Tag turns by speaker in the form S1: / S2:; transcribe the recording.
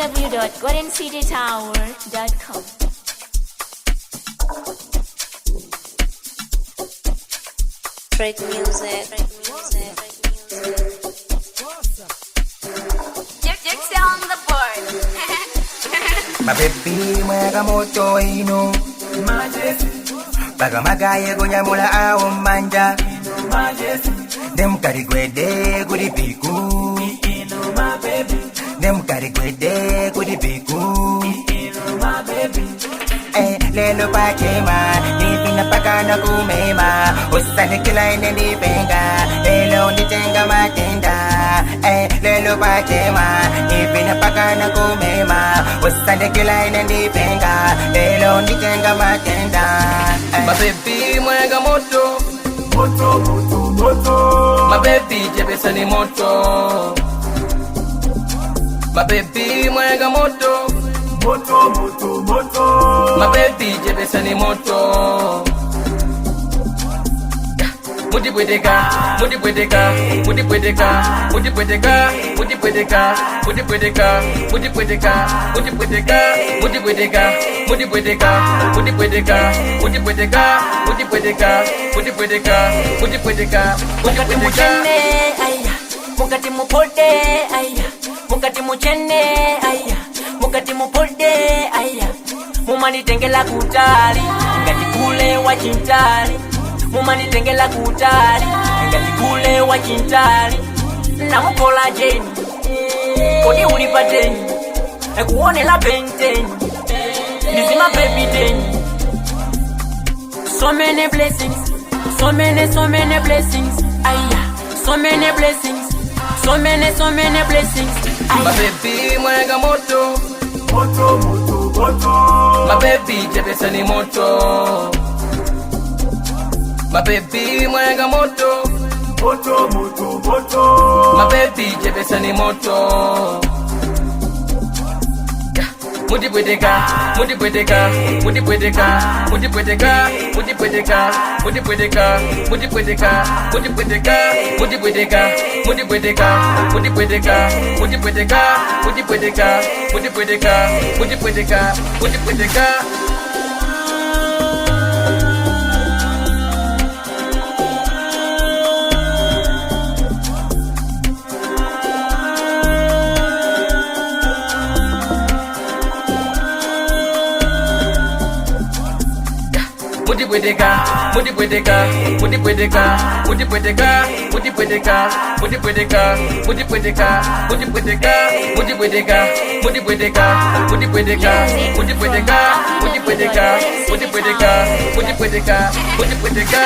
S1: www.goldencitytower.com.
S2: Freak music.
S1: Just on the board.
S3: Mapepi mwega moto ino Baga magaye kunyamula awo manja Dem karigwede kuri piku Dem karigwede kuri piku Lelo pakema Nipina paka na kumema Usane kila ine nipenga Lelo nitenga matenda Lelo pakema Nipina paka na kumema Usane kila ine nipenga Lelo nitenga matenda
S4: Mapepi mwega moto
S5: Moto, moto, moto.
S4: Mapepi jebesa ni moto Mapepi mwega moto
S5: Moto, moto, moto.
S4: Mapepi jebesa ni moto Mutipweteka, mutipweteka, mutipweteka, mutipweteka, mutipweteka, mutipweteka, mutipweteka, mutipweteka, mutipweteka, mutipweteka, mutipweteka, mutipweteka, mutipweteka, mutipweteka, mutipweteka,
S6: Mukati muchene aya, mukati mupode aya, mukati muchene aya, mukati mupode aya. Mumanitengela kutali, ngati kule wa chintali. Mumanitengela kutali, ngati kule wa chintali. Namukola jeni, kodi ulipa jeni, ekuonela penteni, nizima baby deni. So many blessings, so many blessings, aya. So many blessings, so many blessings, aya.
S4: Mapepi mwega moto
S5: Moto, moto, moto.
S4: Mapepi jebesa ni moto Mapepi mwega moto
S5: Moto, moto, moto.
S4: Mapepi jebesa ni moto Mutipweteka, mutipweteka, mutipweteka, mutipweteka, mutipweteka, mutipweteka, mutipweteka, mutipweteka, mutipweteka, mutipweteka, mutipweteka, mutipweteka, mutipweteka, mutipweteka, mutipweteka, mutipweteka. Mutipweteka, mutipweteka, mutipweteka, mutipweteka, mutipweteka, mutipweteka, mutipweteka, mutipweteka, mutipweteka, mutipweteka, mutipweteka, mutipweteka, mutipweteka, mutipweteka, mutipweteka, mutipweteka.